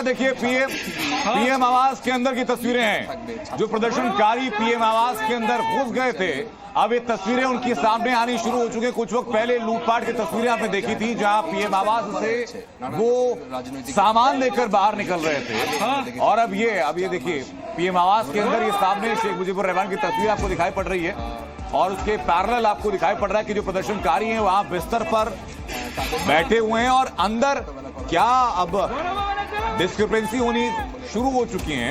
देखिए पीएम आवास के अंदर की तस्वीरें हैं। जो प्रदर्शनकारी पीएम आवास के अंदर घुस गए थे, अब ये तस्वीरें उनके सामने आनी शुरू हो चुकी हैं। कुछ वक्त पहले लूटपाट की तस्वीरें आपने देखी थी, जहां पीएम आवास से वो सामान लेकर बाहर निकल रहे थे। और अब ये देखिए पीएम आवास के अंदर ये सामने शेख मुजीबुर रहमान की तस्वीर आपको दिखाई पड़ रही है, और उसके पैरेलल आपको दिखाई पड़ रहा है कि जो प्रदर्शनकारी हैं वहां बिस्तर पर बैठे हुए हैं, और अंदर क्या अब डिस्क्रिपेंसी होनी शुरू हो चुकी है,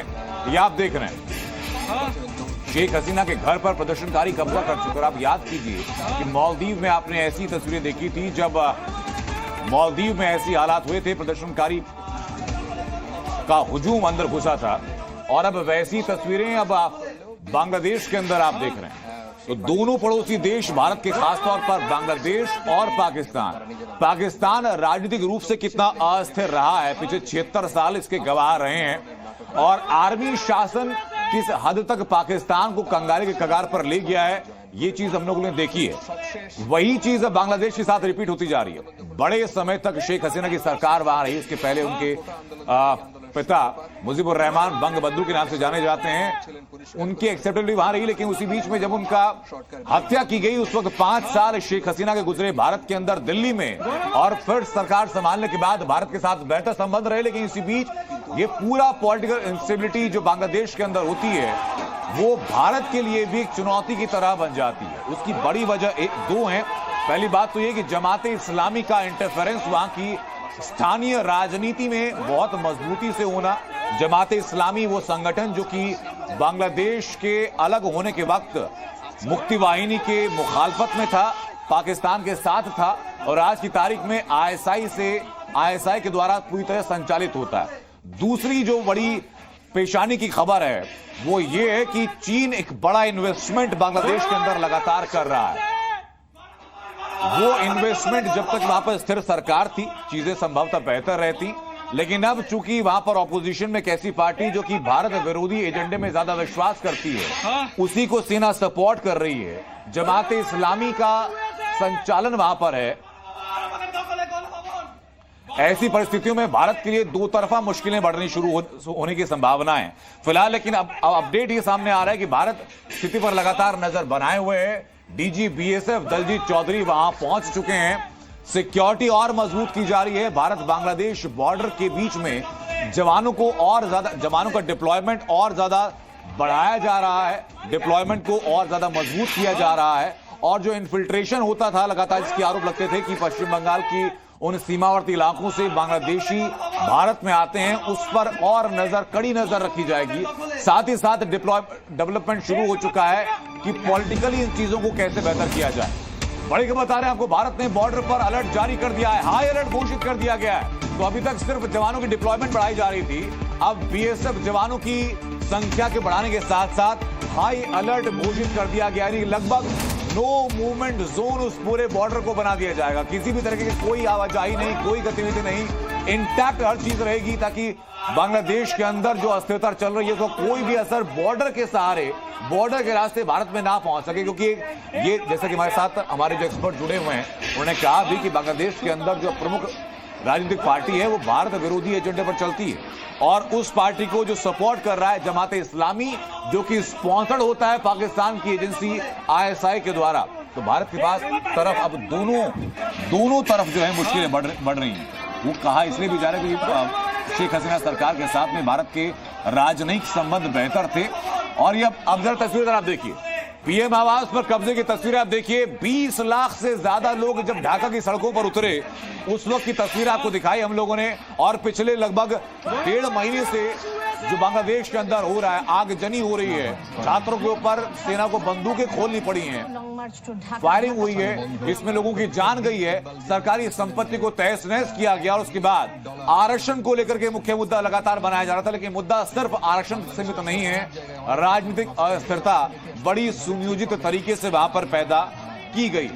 ये आप देख रहे हैं। शेख हसीना के घर पर प्रदर्शनकारी कब्जा कर चुके हैं। आप याद कीजिए कि मालदीव में आपने ऐसी तस्वीरें देखी थी, जब मालदीव में ऐसी हालात हुए थे, प्रदर्शनकारी का हुजूम अंदर घुसा था, और अब वैसी तस्वीरें अब बांग्लादेश के अंदर आप देख रहे हैं। तो दोनों पड़ोसी देश भारत के, खासतौर पर बांग्लादेश और पाकिस्तान राजनीतिक रूप से कितना अस्थिर रहा है, पिछले 76 साल इसके गवाह रहे हैं। और आर्मी शासन किस हद तक पाकिस्तान को कंगाली के कगार पर ले गया है, ये चीज हम लोगों ने देखी है। वही चीज अब बांग्लादेश के साथ रिपीट होती जा रही है। बड़े समय तक शेख हसीना की सरकार वहां रही, इसके पहले उनके पिता मुजीबुर रहमान बंगबंधु के नाम से जाने जाते हैं, उनकी एक्सेप्टेबिलिटी वहां रही। लेकिन उसी बीच में जब उनका हत्या की गई, उस वक्त 5 साल शेख हसीना के गुजरे भारत के अंदर, दिल्ली में, और फिर सरकार संभालने के बाद भारत के साथ बेहतर संबंध रहे। लेकिन इसी बीच ये पूरा पॉलिटिकल इंस्टेबिलिटी जो बांग्लादेश के अंदर होती है, वो भारत के लिए भी एक चुनौती की तरह बन जाती है। उसकी बड़ी वजह दो हैं। पहली बात तो ये कि जमाते इस्लामी का इंटरफेरेंस वहां की स्थानीय राजनीति में बहुत मजबूती से होना। जमाते इस्लामी वो संगठन जो कि बांग्लादेश के अलग होने के वक्त मुक्ति वाहिनी के मुखालफत में था, पाकिस्तान के साथ था, और आज की तारीख में आईएसआई के द्वारा पूरी तरह संचालित होता है। दूसरी जो बड़ी पेशानी की खबर है वो ये है कि चीन एक बड़ा इन्वेस्टमेंट बांग्लादेश के अंदर लगातार कर रहा है। वो इन्वेस्टमेंट, जब तक वहां पर स्थिर सरकार थी, चीजें संभवतः बेहतर रहती, लेकिन अब चूंकि वहां पर ऑपोजिशन में एक ऐसी पार्टी जो कि भारत विरोधी एजेंडे में ज्यादा विश्वास करती है, उसी को सेना सपोर्ट कर रही है, जमाते इस्लामी का संचालन वहां पर है। ऐसी परिस्थितियों में भारत के लिए दो तरफा मुश्किलें बढ़नी शुरू होने की संभावना है फिलहाल। लेकिन अब अपडेट ये सामने आ रहा है कि भारत स्थिति पर लगातार नजर बनाए हुए है। डीजी बीएसएफ दलजीत चौधरी वहां पहुंच चुके हैं। सिक्योरिटी और मजबूत की जा रही है। भारत बांग्लादेश बॉर्डर के बीच में जवानों का डिप्लॉयमेंट और ज्यादा बढ़ाया जा रहा है, डिप्लॉयमेंट को और ज्यादा मजबूत किया जा रहा है। और जो इन्फिल्ट्रेशन होता था लगातार, इसके आरोप लगते थे कि पश्चिम बंगाल की उन सीमावर्ती इलाकों से बांग्लादेशी भारत में आते हैं, उस पर और कड़ी नजर रखी जाएगी। साथ ही साथ डेवलपमेंट शुरू हो चुका है कि पॉलिटिकली इन चीजों को कैसे बेहतर किया जाए। बड़ी खबर बता रहे हैं आपको, भारत ने बॉर्डर पर अलर्ट जारी कर दिया है, हाई अलर्ट घोषित कर दिया गया है। तो अभी तक सिर्फ जवानों की डिप्लॉयमेंट बढ़ाई जा रही थी, अब बीएसएफ जवानों की संख्या के बढ़ाने के साथ साथ हाई अलर्ट घोषित कर दिया गया। यानी लगभग नो मूवमेंट जोन उस पूरे बॉर्डर को बना दिया जाएगा। किसी भी तरह की कोई आवाजाही नहीं, कोई गतिविधि नहीं, इंटैक्ट हर चीज रहेगी, ताकि बांग्लादेश के अंदर जो अस्थिरता चल रही है तो कोई भी असर बॉर्डर के सहारे, बॉर्डर के रास्ते भारत में ना पहुंच सके। क्योंकि ये जैसा कि हमारे साथ हमारे जो एक्सपर्ट जुड़े हुए हैं, उन्होंने कहा भी कि बांग्लादेश के अंदर जो प्रमुख राजनीतिक पार्टी है वो भारत विरोधी एजेंडे पर चलती है, और उस पार्टी को जो सपोर्ट कर रहा है जमाते इस्लामी, जो कि स्पॉन्सर्ड होता है पाकिस्तान की एजेंसी आईएसआई के द्वारा। तो भारत के पास तरफ अब दोनों तरफ जो है मुश्किलें बढ़ रही हैं। वो कहा इसलिए भी जा रहा है कि शेख हसीना सरकार के साथ में भारत के राजनयिक संबंध बेहतर थे। और ये अब जरा तस्वीर आप देखिए, पीएम आवास पर कब्जे की तस्वीरें आप देखिए। 20 लाख से ज्यादा लोग जब ढाका की सड़कों पर उतरे, उस वक्त की तस्वीर आपको दिखाई हम लोगों ने। और पिछले लगभग 1.5 महीने से जो बांग्लादेश के अंदर हो रहा है, आगजनी हो रही है, छात्रों के ऊपर सेना को बंदूकें खोलनी पड़ी हैं, फायरिंग हुई है, इसमें लोगों की जान गई है, सरकारी संपत्ति को तहस नहस किया गया। और उसके बाद आरक्षण को लेकर के मुख्य मुद्दा लगातार बनाया जा रहा था। लेकिन मुद्दा सिर्फ आरक्षण सीमित नहीं है, राजनीतिक अस्थिरता बड़ी सुनियोजित तरीके से वहां पर पैदा की गई।